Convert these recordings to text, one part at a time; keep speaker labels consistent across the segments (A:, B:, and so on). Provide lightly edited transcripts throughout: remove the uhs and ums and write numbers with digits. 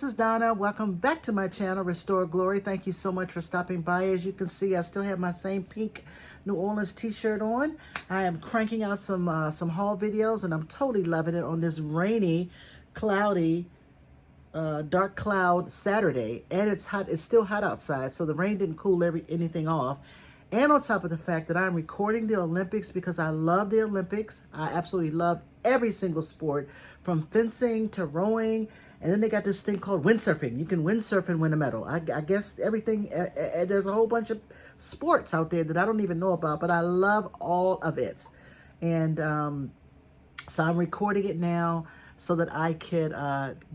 A: is Donna. Welcome back to my channel, Restore Glory. Thank you so much for stopping by. As you can see, I still have my same pink New Orleans t-shirt on. I am cranking out some haul videos, and I'm totally loving it on this rainy, cloudy, dark cloud Saturday. And it's hot. It's still hot outside, so the rain didn't cool anything off. And on top of the fact that I'm recording the Olympics because I love the Olympics. I absolutely love every single sport, from fencing to rowing. And then they got this thing called windsurfing. You can windsurf and win a medal. I guess everything, there's a whole bunch of sports out there that I don't even know about, but I love all of it. And so I'm recording it now so that I could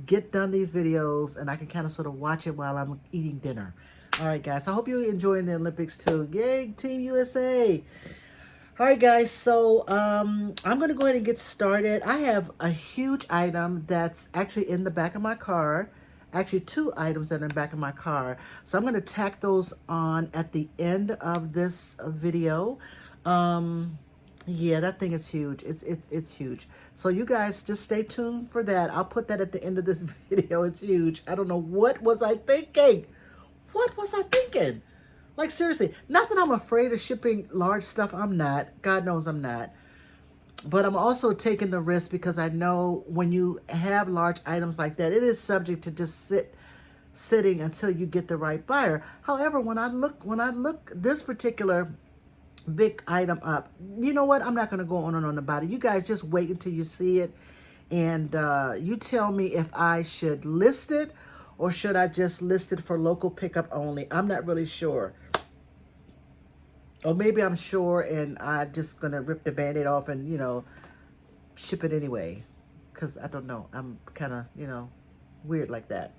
A: get done these videos and I can kind of sort of watch it while I'm eating dinner. All right, guys, I hope you're enjoying the Olympics too. Yay, Team USA. All right, guys, so I'm going to go ahead and get started. I have a huge item that's actually in the back of my car. Actually, two items that are in the back of my car. So I'm going to tack those on at the end of this video. Yeah, that thing is huge. It's huge. So you guys just stay tuned for that. I'll put that at the end of this video. It's huge. I don't know, what was I thinking? What was I thinking? Like, seriously, not that I'm afraid of shipping large stuff. I'm not. God knows I'm not. But I'm also taking the risk because I know when you have large items like that, it is subject to just sitting until you get the right buyer. However, when I look this particular big item up, you know what? I'm not going to go on and on about it. You guys just wait until you see it. And you tell me if I should list it or should I just list it for local pickup only. I'm not really sure. Or maybe I'm sure and I'm just going to rip the Band-Aid off and, you know, ship it anyway. Because I don't know. I'm kind of, you know, weird like that.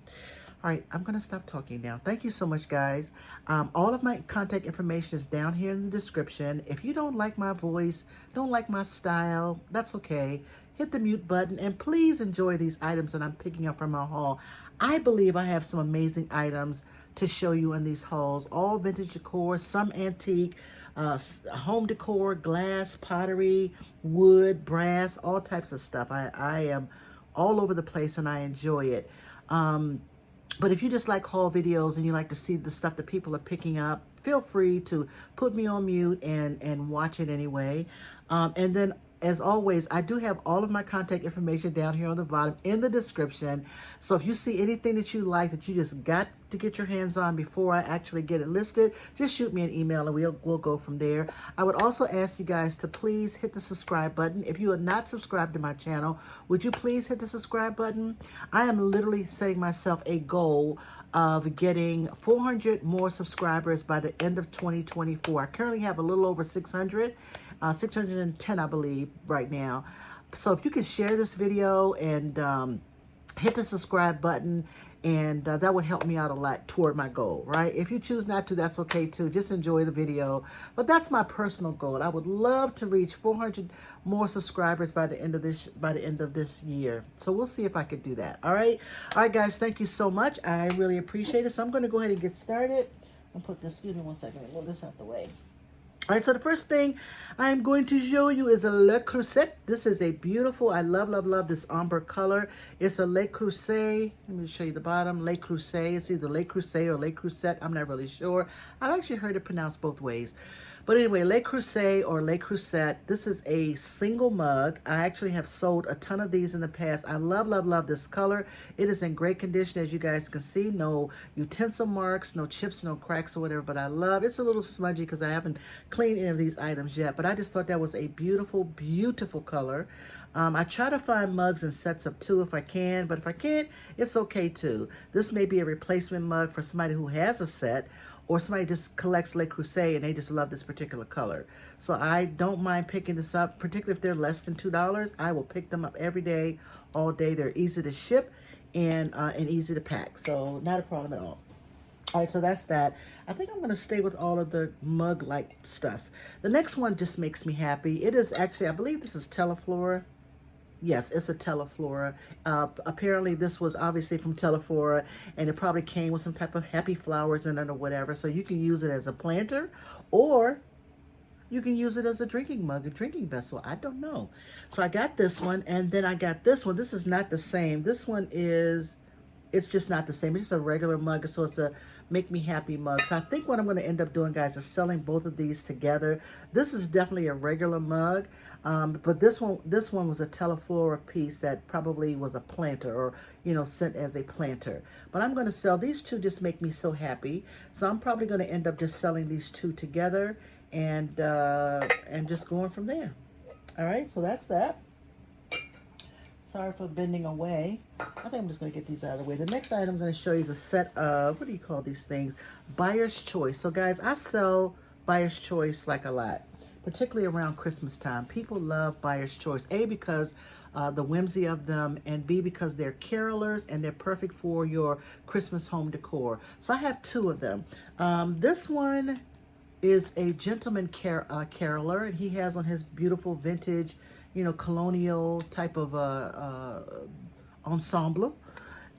A: All right, I'm going to stop talking now. Thank you so much, guys. All of my contact information is down here in the description. If you don't like my voice, don't like my style, that's okay. Hit the mute button and please enjoy these items that I'm picking up from my haul. I believe I have some amazing items to show you in these hauls. All vintage decor, some antique, home decor, glass, pottery, wood, brass, all types of stuff. I am all over the place and I enjoy it. But if you just like haul videos and you like to see the stuff that people are picking up, feel free to put me on mute and watch it anyway. And then, as always, I do have all of my contact information down here on the bottom in the description. So if you see anything that you like that you just got to get your hands on before I actually get it listed, just shoot me an email and we'll go from there. I would also ask you guys to please hit the subscribe button. If you are not subscribed to my channel, would you please hit the subscribe button? I am literally setting myself a goal of getting 400 more subscribers by the end of 2024. I currently have a little over 600. 610, I believe, right now. So if you could share this video and hit the subscribe button, and that would help me out a lot toward my goal, right? If you choose not to, that's okay too. Just enjoy the video. But that's my personal goal. I would love to reach 400 more subscribers by the end of this year. So we'll see if I could do that. All right, guys. Thank you so much. I really appreciate it. So I'm going to go ahead and get started. I'll put this. Excuse me one second. I'll move this out the way. All right, so the first thing I'm going to show you is a Le Creuset. This is a beautiful, I love, love, love this umber color. It's a Le Creuset. Let me show you the bottom. Le Creuset. It's either Le Creuset or Le Creuset. I'm not really sure. I've actually heard it pronounced both ways. But anyway, Le Creuset or Le Creuset. This is a single mug. I actually have sold a ton of these in the past. I love, love, love this color. It is in great condition, as you guys can see. No utensil marks, no chips, no cracks or whatever. But I love, it's a little smudgy because I haven't cleaned any of these items yet. But I just thought that was a beautiful, beautiful color. I try to find mugs in sets of 2 if I can, but if I can't, it's okay too. This may be a replacement mug for somebody who has a set, or somebody just collects Le Creuset and they just love this particular color. So I don't mind picking this up, particularly if they're less than $2. I will pick them up every day, all day. They're easy to ship and easy to pack, so not a problem at all. All right, so that's that. I think I'm going to stay with all of the mug-like stuff. The next one just makes me happy. It is actually, I believe this is Teleflora. Yes, it's a Teleflora. Apparently, this was obviously from Teleflora, and it probably came with some type of happy flowers in it or whatever. So you can use it as a planter, or you can use it as a drinking mug, a drinking vessel. I don't know. So I got this one, and then I got this one. This is not the same. This one is it's just not the same. It's just a regular mug, so it's a make me happy mug. So I think what I'm going to end up doing, guys, is selling both of these together. This is definitely a regular mug, but this one was a Teleflora piece that probably was a planter, or sent as a planter. But I'm going to sell these two. Just make me so happy. So I'm probably going to end up just selling these two together, and just going from there. All right, so that's that. Sorry for bending away. I think I'm just going to get these out of the way. The next item I'm going to show you is a set of, what do you call these things? Buyer's Choice. So guys, I sell Buyer's Choice like a lot, particularly around Christmas time. People love Buyer's Choice. A, because the whimsy of them, and B, because they're carolers and they're perfect for your Christmas home decor. So I have two of them. This one is a gentleman caroler, and he has on his beautiful vintage, colonial type of ensemble,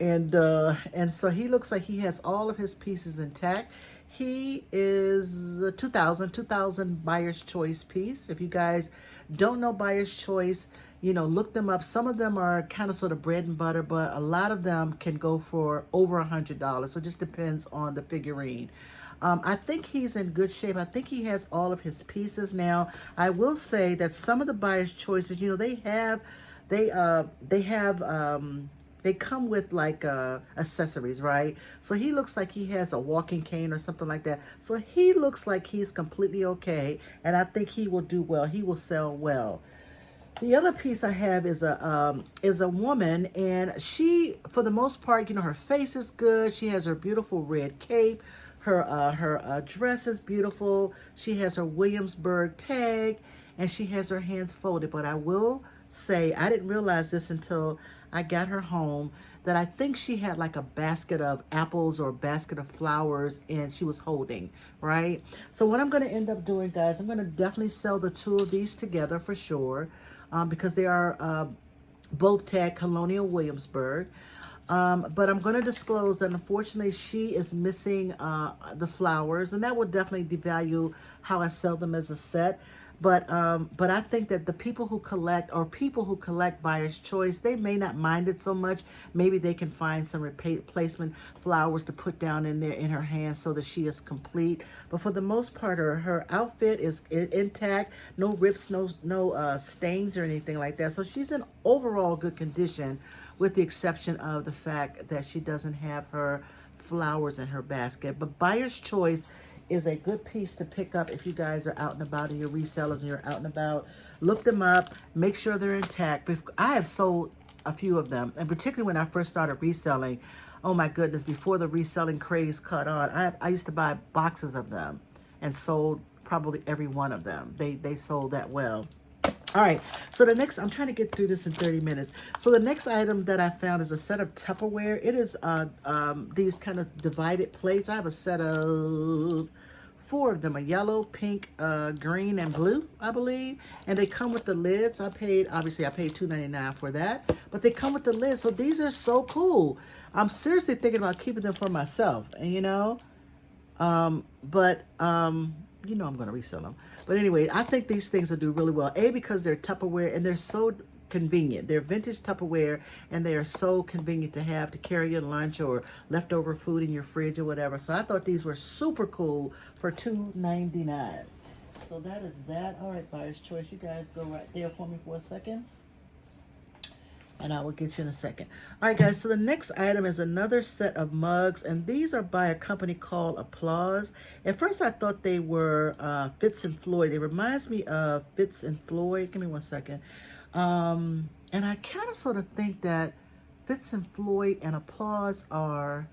A: and so he looks like he has all of his pieces intact. He is a 2000 Buyer's Choice piece. If you guys don't know Buyer's Choice, look them up. Some of them are kind of sort of bread and butter, but a lot of them can go for over $100. So it just depends on the figurine. I think he's in good shape. I think he has all of his pieces now. I will say that some of the Buyer's Choices, they come with like accessories, right? So he looks like he has a walking cane or something like that. So he looks like he's completely okay, and I think he will do well. He will sell well. The other piece I have is a woman, and she, for the most part, her face is good. She has her beautiful red cape. Her dress is beautiful. She has her Williamsburg tag, and she has her hands folded. But I will say, I didn't realize this until I got her home, that I think she had like a basket of apples or a basket of flowers, and she was holding, right? So what I'm going to end up doing, guys, I'm going to definitely sell the two of these together for sure, because they are both tagged Colonial Williamsburg. But I'm going to disclose that unfortunately she is missing the flowers, and that will definitely devalue how I sell them as a set. But I think that the people who collect Buyer's Choice, they may not mind it so much. Maybe they can find some replacement flowers to put down in there in her hand so that she is complete. But for the most part, her outfit is intact, no rips, no stains or anything like that. So she's in overall good condition, with the exception of the fact that she doesn't have her flowers in her basket. But Buyer's Choice is a good piece to pick up if you guys are out and about, and your resellers, and you're out and about. Look them up, make sure they're intact. I have sold a few of them, and particularly when I first started reselling, oh my goodness, before the reselling craze caught on, I used to buy boxes of them and sold probably every one of them. They sold that well. All right, so the next, I'm trying to get through this in 30 minutes. So the next item that I found is a set of Tupperware. It is these kind of divided plates. I have a set of 4 of them, a yellow, pink, green, and blue, I believe. And they come with the lids. Obviously I paid $2.99 for that, but they come with the lids. So these are so cool. I'm seriously thinking about keeping them for myself, and I'm going to resell them. But anyway, I think these things will do really well. A, because they're Tupperware, and they're so convenient. They're vintage Tupperware, and they are so convenient to have to carry your lunch or leftover food in your fridge or whatever. So I thought these were super cool for $2.99. So that is that. All right, Buyer's Choice. You guys go right there for me for a second, and I will get you in a second. All right, guys, so the next item is another set of mugs, and these are by a company called Applause. At first, I thought they were Fitz and Floyd. It reminds me of Fitz and Floyd. Give me one second. And I kind of sort of think that Fitz and Floyd and Applause are,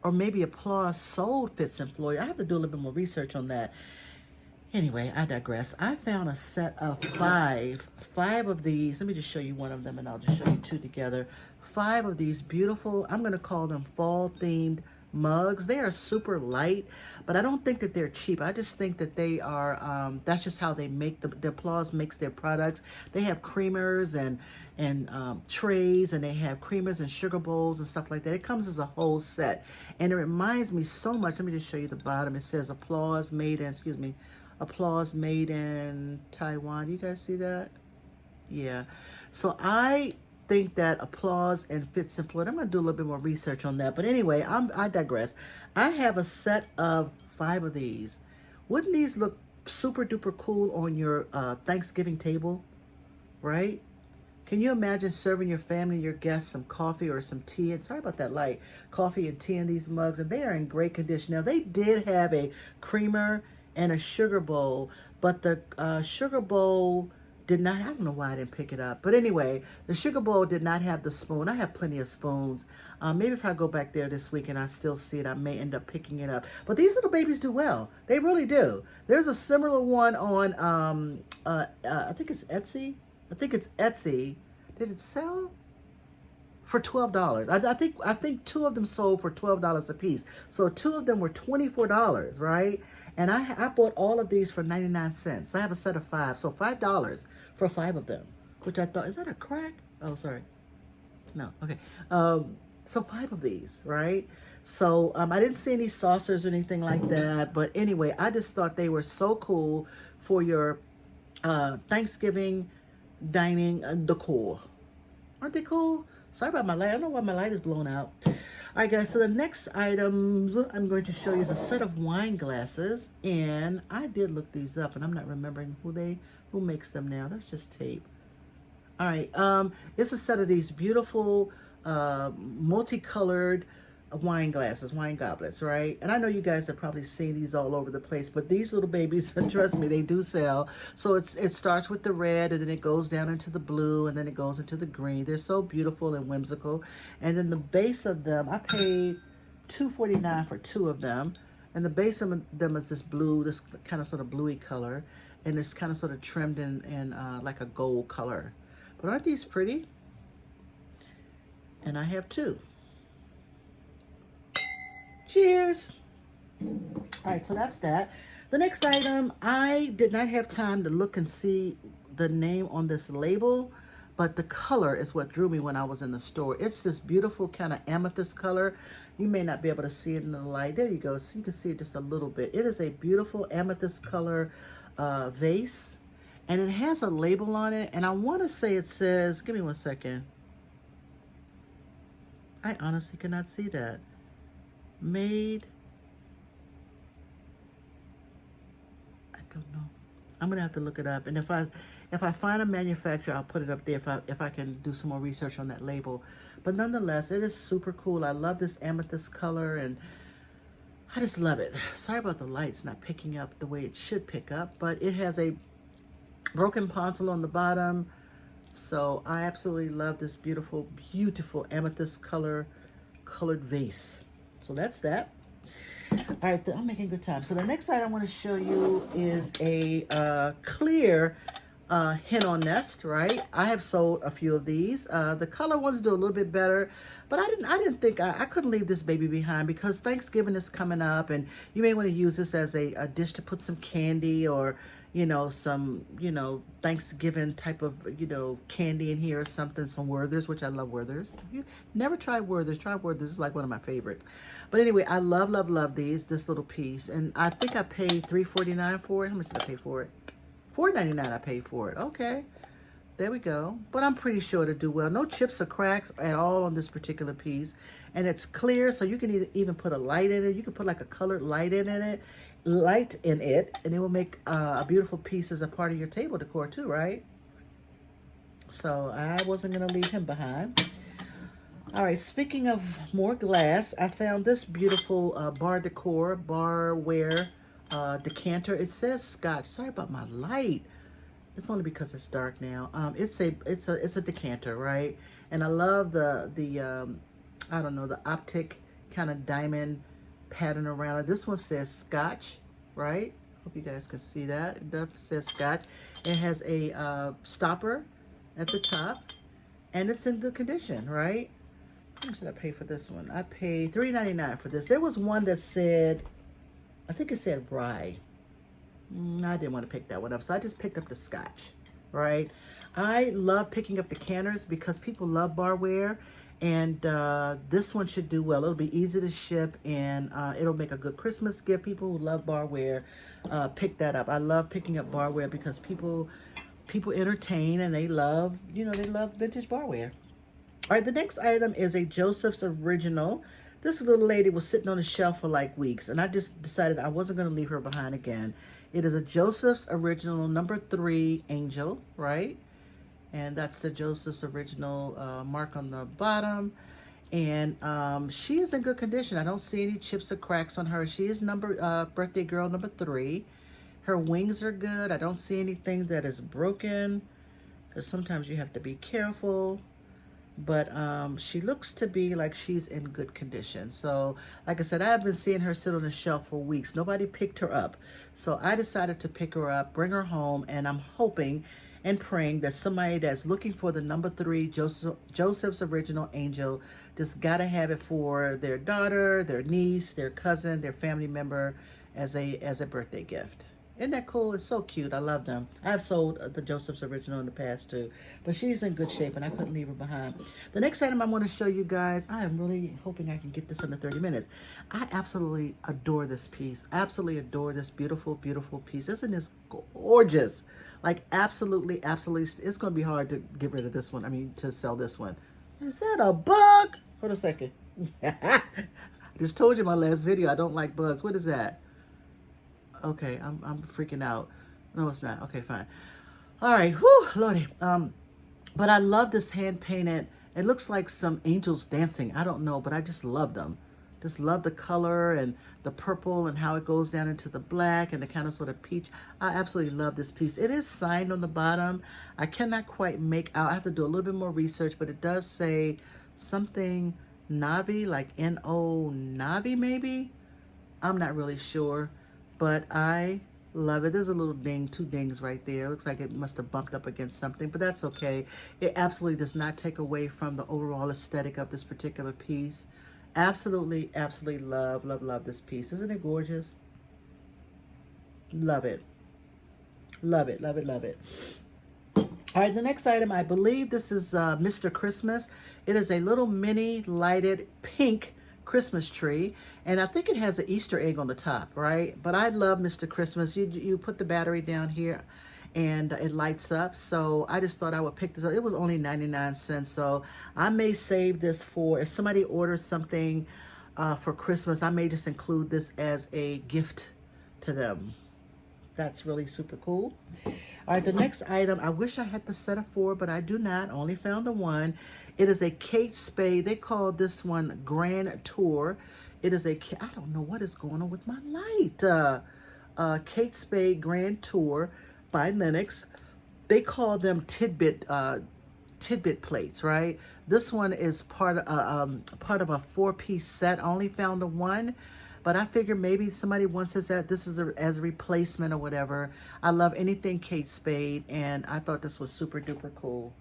A: or maybe Applause sold Fitz and Floyd. I have to do a little bit more research on that. Anyway, I digress. I found a set of five of these. Let me just show you one of them, and I'll just show you 2 together. 5 of these beautiful, I'm going to call them fall-themed mugs. They are super light, but I don't think that they're cheap. I just think that they are, that's just how they make, the Applause makes their products. They have creamers and trays, and they have creamers and sugar bowls and stuff like that. It comes as a whole set, and it reminds me so much. Let me just show you the bottom. It says Applause made in Taiwan. You guys see that? Yeah. So think that Applause and Fits and Floyd, I'm going to do a little bit more research on that. But anyway, I digress. I have a set of 5 of these. Wouldn't these look super duper cool on your Thanksgiving table, right? Can you imagine serving your family, your guests, some coffee or some tea? And sorry about that light. Coffee and tea in these mugs, and they are in great condition. Now, they did have a creamer and a sugar bowl, but the sugar bowl did not, I don't know why I didn't pick it up. But anyway, the sugar bowl did not have the spoon. I have plenty of spoons. Maybe if I go back there this week and I still see it, I may end up picking it up. But these little babies do well. They really do. There's a similar one on, I think it's Etsy. I think it's Etsy. Did it sell? For $12. I think 2 of them sold for $12 a piece. So 2 of them were $24, right? And I bought all of these for 99 cents. I have a set of 5. So $5 for 5 of them. Which I thought, is that a crack? Oh, sorry. No, okay. So 5 of these, right? So I didn't see any saucers or anything like that. But anyway, I just thought they were so cool for your Thanksgiving dining decor. Aren't they cool? Sorry about my light. I don't know why my light is blown out. All right, guys. So the next items I'm going to show you is a set of wine glasses. And I did look these up, and I'm not remembering who makes them now. That's just tape. All right. It's a set of these beautiful multicolored wine glasses, wine goblets, right? And I know you guys have probably seen these all over the place, but these little babies, trust me, they do sell. So it starts with the red, and then it goes down into the blue, and then it goes into the green. They're so beautiful and whimsical. And then the base of them, I paid $2.49 for 2 of them. And the base of them is this blue, this kind of sort of bluey color, and it's kind of sort of trimmed in like a gold color. But aren't these pretty? And I have 2. Cheers. All right, so that's that. The next item, I did not have time to look and see the name on this label, but the color is what drew me when I was in the store. It's this beautiful kind of amethyst color. You may not be able to see it in the light. There you go. So you can see it just a little bit. It is a beautiful amethyst color vase, and it has a label on it, and I want to say it says, give me one second. I honestly cannot see that. Made, I don't know. I'm gonna have to look it up, and if I find a manufacturer, I'll put it up there if I can do some more research on that label. But nonetheless, it is super cool. I love this amethyst color, and I just love it. Sorry about the lights not picking up the way it should pick up, but it has a broken pontil on the bottom. So I absolutely love this beautiful, beautiful amethyst colored vase. So that's that. All right, I'm making good time. So the next item I want to show you is a clear hen on nest, right? I have sold a few of these. The color ones do a little bit better, but I didn't think I couldn't leave this baby behind because Thanksgiving is coming up, and you may want to use this as a dish to put some candy or, you know, some, you know, Thanksgiving type of, you know, candy in here or something, some Werther's, which I love Werther's. If you never tried Werther's, try Werther's. It's like one of my favorites. But anyway, I love, love, love this little piece. And I think I paid $3.49 for it. How much did I pay for it? $4.99 I paid for it. Okay. There we go. But I'm pretty sure it'll do well. No chips or cracks at all on this particular piece. And it's clear, so you can even put a light in it. You can put like a colored light in it, and it will make a beautiful piece as a part of your table decor too, right? So I wasn't going to leave him behind. All right, speaking of more glass, I found this beautiful barware decanter. It says Scotch. Sorry about my light. It's only because it's dark now. It's a decanter, right? And I love the I don't know, the optic kind of diamond pattern around it. This one says Scotch, right? Hope you guys can see that. It does says Scotch. It has a stopper at the top, and it's in good condition, right? How much did I pay for this one? I paid $3.99 for this. There was one that said, I think it said rye. I didn't want to pick that one up, so I just picked up the Scotch, right? I love picking up decanters because people love barware, and this one should do well. It'll be easy to ship, and it'll make a good Christmas gift. People who love barware, pick that up. I love picking up barware because people entertain, and they love, you know, they love vintage barware. All right, the next item is a Joseph's Original. This little lady was sitting on the shelf for like weeks, and I just decided I wasn't going to leave her behind again. It is a Joseph's Original number 3 angel, right? And that's the Joseph's Original mark on the bottom. And she is in good condition. I don't see any chips or cracks on her. She is birthday girl number 3. Her wings are good. I don't see anything that is broken, because sometimes you have to be careful. But she looks to be like she's in good condition. So like I said, I have been seeing her sit on the shelf for weeks. Nobody picked her up. So I decided to pick her up, bring her home, and I'm hoping and praying that somebody that's looking for the number 3 Joseph's Original Angel just gotta have it for their daughter, their niece, their cousin, their family member as a birthday gift. Isn't that cool? It's so cute. I love them. I've sold the Joseph's Original in the past too, but she's in good shape and I couldn't leave her behind. The next item I want to show you guys, I am really hoping I can get this under 30 minutes. I absolutely adore this piece. Absolutely adore this beautiful, beautiful piece. Isn't this gorgeous? Like absolutely, absolutely. It's going to be hard to get rid of this one. I mean, to sell this one. Is that a bug? Hold a second. I just told you in my last video, I don't like bugs. What is that? Okay, I'm freaking out. No, it's not. Okay, fine. All right, whew, Lordy. But I love this hand painted. It looks like some angels dancing. I don't know, but I just love them. Just love the color and the purple and how it goes down into the black and the kind of sort of peach. I absolutely love this piece. It is signed on the bottom. I cannot quite make out. I have to do a little bit more research, but it does say something Navi, like N-O Navi maybe. I'm not really sure. But I love it. There's a little ding, 2 dings right there. It looks like it must have bumped up against something, but that's okay. It absolutely does not take away from the overall aesthetic of this particular piece. Absolutely, absolutely love, love, love this piece. Isn't it gorgeous? Love it. Love it, love it, love it. All right, the next item, I believe this is Mr. Christmas. It is a little mini lighted pink Christmas tree, and I think it has an Easter egg on the top, right? But I love Mr. Christmas. You put the battery down here and it lights up. So I just thought I would pick this up. It was only 99 cents, so I may save this for if somebody orders something for Christmas. I may just include this as a gift to them. That's really super cool. All right, the next item, I wish I had the set of 4, but I do not. I only found the 1. It is a Kate Spade. They call this one Grand Tour. It is I don't know what is going on with my light. Kate Spade Grand Tour by Lenox. They call them tidbit plates, right? This one is part of a 4-piece set. I only found the 1. But I figured maybe somebody wants this as a replacement or whatever. I love anything Kate Spade, and I thought this was super duper cool.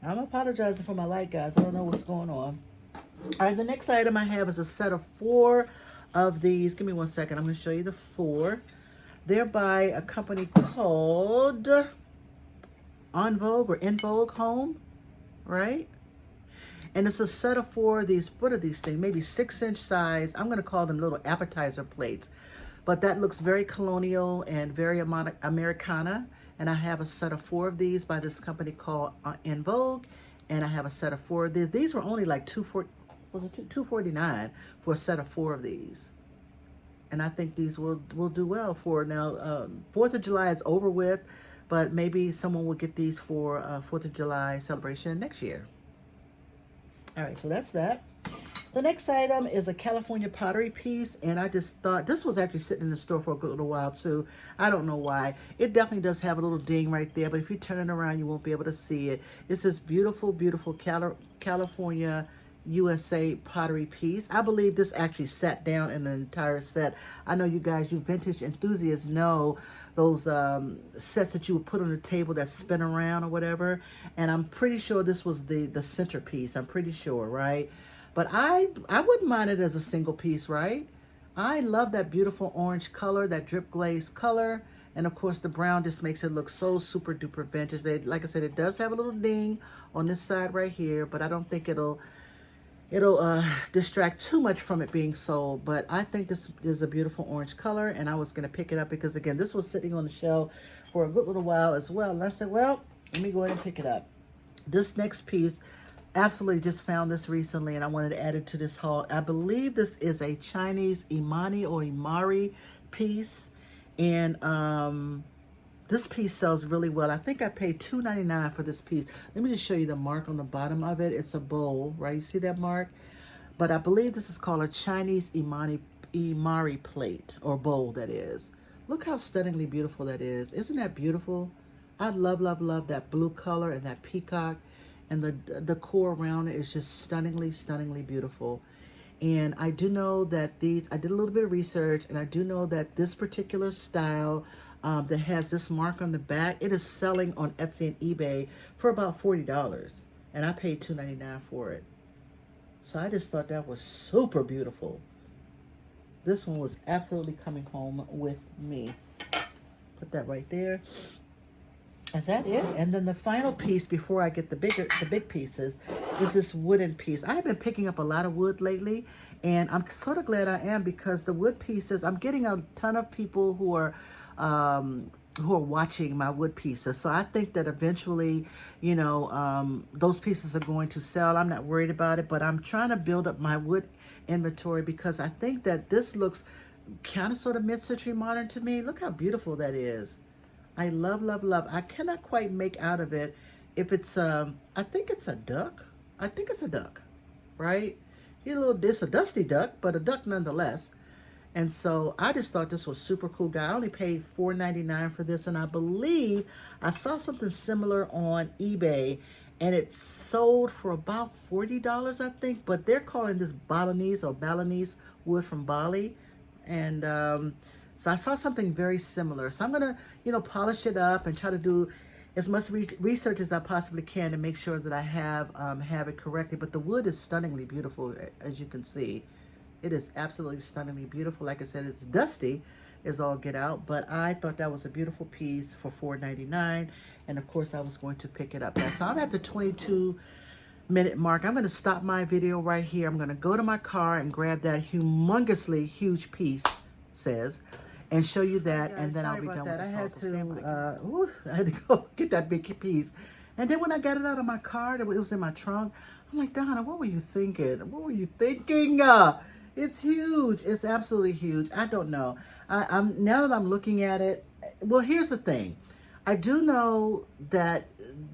A: I'm apologizing for my light, guys. I don't know what's going on. All right, the next item I have is a set of 4 of these. Give me 1 second. I'm going to show you the 4. They're by a company called En Vogue Home, right? And it's a set of 4 of these, what are these things? Maybe 6-inch size. I'm going to call them little appetizer plates. But that looks very colonial and very Americana. And I have a set of 4 of these by this company called En Vogue. And I have a set of 4 of these. These were only like $2.49 for a set of 4 of these. And I think these will do well for now. 4th of July is over with, but maybe someone will get these for 4th of July celebration next year. All right, so that's that. The next item is a California pottery piece, and I just thought this was actually sitting in the store for a little while too. I don't know why. It definitely does have a little ding right there, but if you turn it around, you won't be able to see it. It's this beautiful, beautiful California USA pottery piece. I believe this actually sat down in an entire set. I know you guys, you vintage enthusiasts, know those sets that you would put on the table that spin around or whatever. And I'm pretty sure this was the centerpiece. I'm pretty sure, right? But I wouldn't mind it as a single piece, right? I love that beautiful orange color, that drip glaze color. And of course the brown just makes it look so super duper vintage. Like I said, it does have a little ding on this side right here, but I don't think it'll distract too much from it being sold. But I think this is a beautiful orange color, and I was going to pick it up because, again, this was sitting on the shelf for a good little while as well. And I said, well, let me go ahead and pick it up. This next piece, absolutely just found this recently and I wanted to add it to this haul. I believe this is a Chinese Imani or Imari piece. And this piece sells really well. I think I paid $2.99 for this piece. Let me just show you the mark on the bottom of it. It's a bowl, right? You see that mark? But I believe this is called a Chinese Imari plate, or bowl, that is. Look how stunningly beautiful that is. Isn't that beautiful? I love, love, love that blue color and that peacock. And the decor around it is just stunningly, stunningly beautiful. And I do know that these, I did a little bit of research, and I do know that this particular style that has this mark on the back, it is selling on Etsy and eBay for about $40. And I paid $2.99 for it. So I just thought that was super beautiful. This one was absolutely coming home with me. Put that right there. Is that it? And then the final piece before I get the big pieces is this wooden piece. I have been picking up a lot of wood lately, and I'm sort of glad I am, because the wood pieces, I'm getting a ton of people who are watching my wood pieces. So I think that eventually, you know, those pieces are going to sell. I'm not worried about it, but I'm trying to build up my wood inventory, because I think that this looks kind of sort of mid-century modern to me. Look how beautiful that is. I love, love, love. I cannot quite make out of it if it's, I think it's a duck. I think it's a duck, right? It's a dusty duck, but a duck nonetheless. And so I just thought this was super cool, guy. I only paid $4.99 for this, and I believe I saw something similar on eBay, and it sold for about $40, I think. But they're calling this Balinese or Balinese wood from Bali, and so I saw something very similar. So I'm gonna, you know, polish it up and try to do as much research as I possibly can to make sure that I have it correctly. But the wood is stunningly beautiful, as you can see. It is absolutely stunningly beautiful. Like I said, it's dusty as all get out, but I thought that was a beautiful piece for $4.99. And of course, I was going to pick it up. Now, so I'm at the 22-minute mark. I'm going to stop my video right here. I'm going to go to my car and grab that humongously huge piece, and show you that, and then I'll be done with this. I had to go get that big piece. And then when I got it out of my car, it was in my trunk, I'm like, Donna, what were you thinking? What were you thinking? It's huge. It's absolutely huge. I don't know. I'm now that I'm looking at it, well, here's the thing. I do know that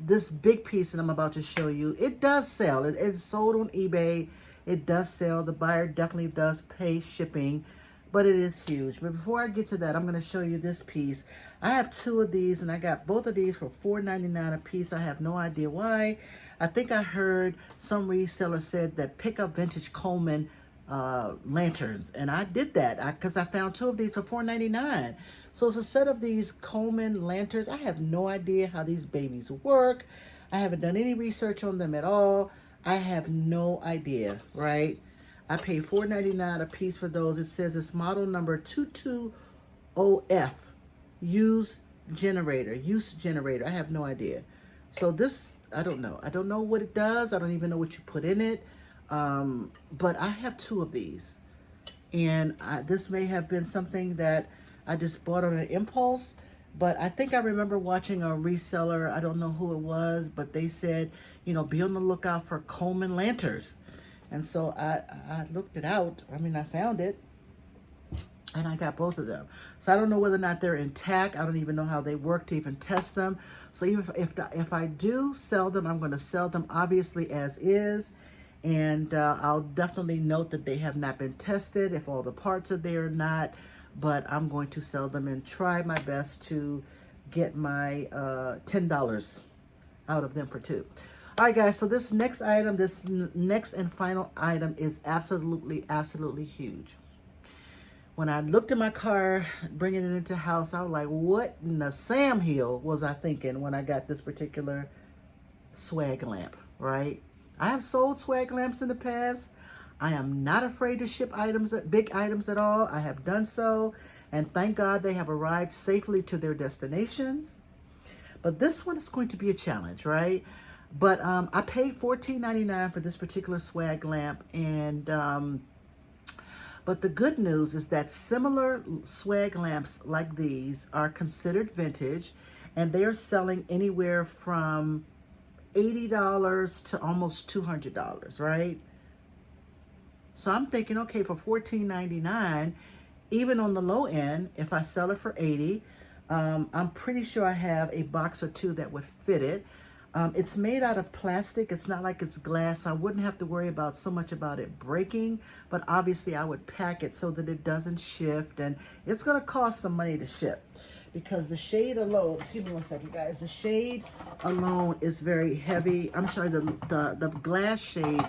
A: this big piece that I'm about to show you, it does sell. It's sold on eBay. It does sell. The buyer definitely does pay shipping, but it is huge. But before I get to that, I'm going to show you this piece. I have two of these, and I got both of these for $4.99 a piece. I have no idea why. I think I heard some reseller said that pick up vintage Coleman lanterns, and I did that because I found two of these for $4.99. So it's a set of these Coleman lanterns. I have no idea how these babies work. I haven't done any research on them at all. I have no idea, right? I paid $4.99 a piece for those. It says it's model number 220F, use generator. I have no idea. So this, I don't know. I don't know what it does. I don't even know what you put in it. But I have two of these. And this may have been something that I just bought on an impulse. But I think I remember watching a reseller. I don't know who it was, but they said, you know, be on the lookout for Coleman lanterns. And so I looked it out. I mean, I found it, and I got both of them. So I don't know whether or not they're intact. I don't even know how they work to even test them. So even if I do sell them, I'm going to sell them obviously as is. And I'll definitely note that they have not been tested, if all the parts are there or not. But I'm going to sell them and try my best to get my $10 out of them for two. All right, guys, so this next item, this next and final item is absolutely, absolutely huge. When I looked at my car, bringing it into the house, I was like, what in the Sam Hill was I thinking when I got this particular swag lamp, right? I have sold swag lamps in the past. I am not afraid to ship items, big items at all. I have done so, and thank God they have arrived safely to their destinations. But this one is going to be a challenge, right? But I paid $14.99 for this particular swag lamp, and but the good news is that similar swag lamps like these are considered vintage, and they are selling anywhere from $80 to almost $200, right? So I'm thinking, okay, for $14.99, even on the low end, if I sell it for $80, I'm pretty sure I have a box or two that would fit it. It's made out of plastic. It's not like it's glass. I wouldn't have to worry about so much about it breaking, but obviously I would pack it so that it doesn't shift, and it's going to cost some money to ship because the shade alone, excuse me one second guys, the shade alone is very heavy. I'm sorry, the glass shade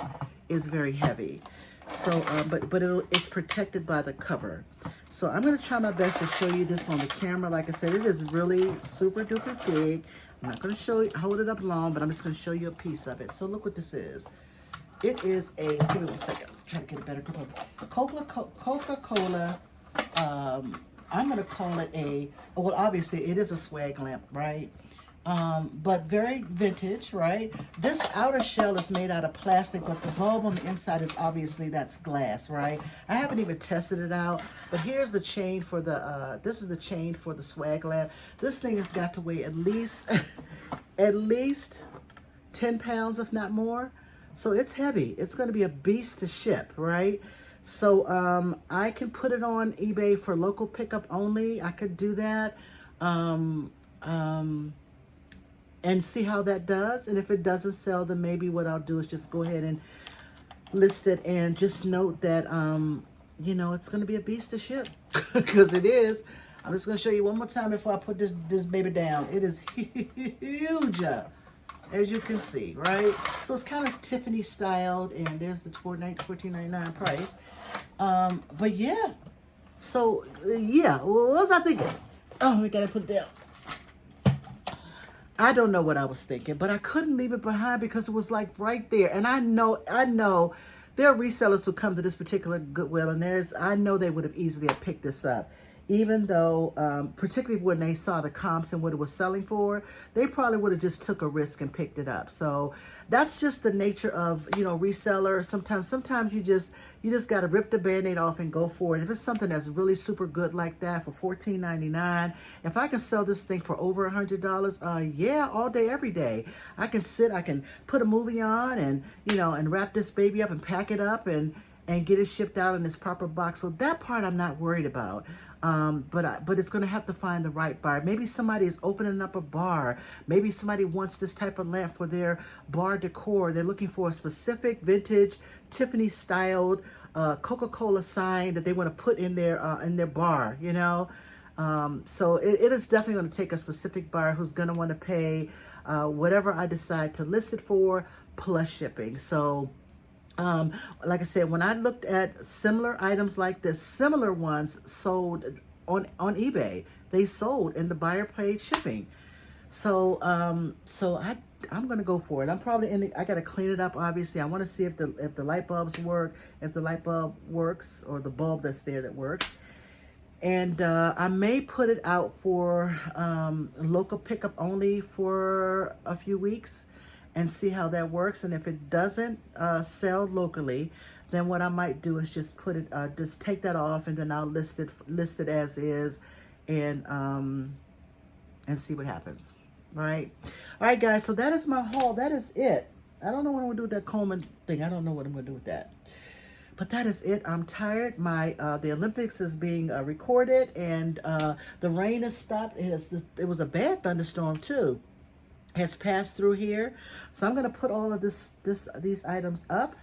A: is very heavy. So, but it's protected by the cover. So I'm going to try my best to show you this on the camera. Like I said, it is really super duper big. I'm not going to hold it up long, but I'm just going to show you a piece of it. So look what this is. It is a, excuse me one second. I'm trying to get a better grip of it. Coca-Cola, I'm going to call it a, well, obviously it is a swag lamp, right? But very vintage, right? This outer shell is made out of plastic, but the bulb on the inside is obviously, that's glass, right? I haven't even tested it out, but here's the chain for the, this is the chain for the swag lamp. This thing has got to weigh at least, at least 10 pounds, if not more. So it's heavy. It's going to be a beast to ship, right? So I can put it on eBay for local pickup only. I could do that. And see how that does. And if it doesn't sell, then maybe what I'll do is just go ahead and list it and just note that, you know, it's going to be a beast to ship because it is. I'm just going to show you one more time before I put this baby down. It is huge, as you can see, right? So it's kind of Tiffany styled, and there's the $14.99 price. But yeah, so yeah, what was I thinking? Oh, we got to put it down. I don't know what I was thinking, but I couldn't leave it behind because it was like right there. And I know there are resellers who come to this particular Goodwill, and I know they would have easily have picked this up. Even though, particularly when they saw the comps and what it was selling for, they probably would have just took a risk and picked it up. So that's just the nature of, you know, reseller. Sometimes you just got to rip the Band-Aid off and go for it. If it's something that's really super good like that for $14.99, if I can sell this thing for over $100, yeah, all day, every day. I can put a movie on and, you know, and wrap this baby up and pack it up and get it shipped out in its proper box. So that part I'm not worried about. But it's going to have to find the right buyer. Maybe somebody is opening up a bar. Maybe somebody wants this type of lamp for their bar decor. They're looking for a specific vintage Tiffany styled Coca-Cola sign that they want to put in their bar, you know. So it is definitely going to take a specific buyer who's going to want to pay whatever I decide to list it for plus shipping. So like I said, when I looked at similar items like this, similar ones sold on eBay. They sold and the buyer paid shipping. So I'm gonna go for it. I'm probably I gotta clean it up. Obviously, I want to see if the light bulbs work, if the light bulb works, or the bulb that's there that works. And I may put it out for local pickup only for a few weeks and see how that works. And if it doesn't sell locally, then what I might do is just put it, just take that off, and then I'll list it as is, and see what happens. Right? All right, guys. So that is my haul. That is it. I don't know what I'm gonna do with that Coleman thing. I don't know what I'm gonna do with that. But that is it. I'm tired. The Olympics is being recorded, and the rain has stopped. It was a bad thunderstorm too. Has passed through here, so I'm going to put all of these items up,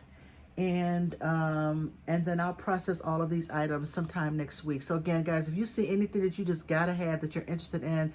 A: and then I'll process all of these items sometime next week. So again, guys, if you see anything that you just gotta have that you're interested in,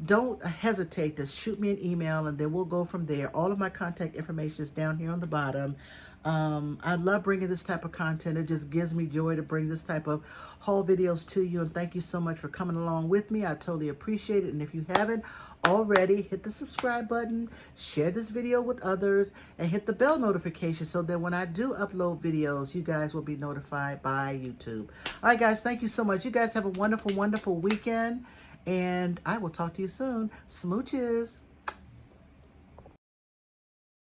A: don't hesitate to shoot me an email, and then we'll go from there. All of my contact information is down here on the bottom. I love bringing this type of content. It just gives me joy to bring this type of haul videos to you, and thank you so much for coming along with me. I totally appreciate it. And if you haven't already, hit the subscribe button, share this video with others, and hit the bell notification so that when I do upload videos, you guys will be notified by YouTube. All right, guys, thank you so much. You guys have a wonderful, wonderful weekend, and I will talk to you soon. Smooches.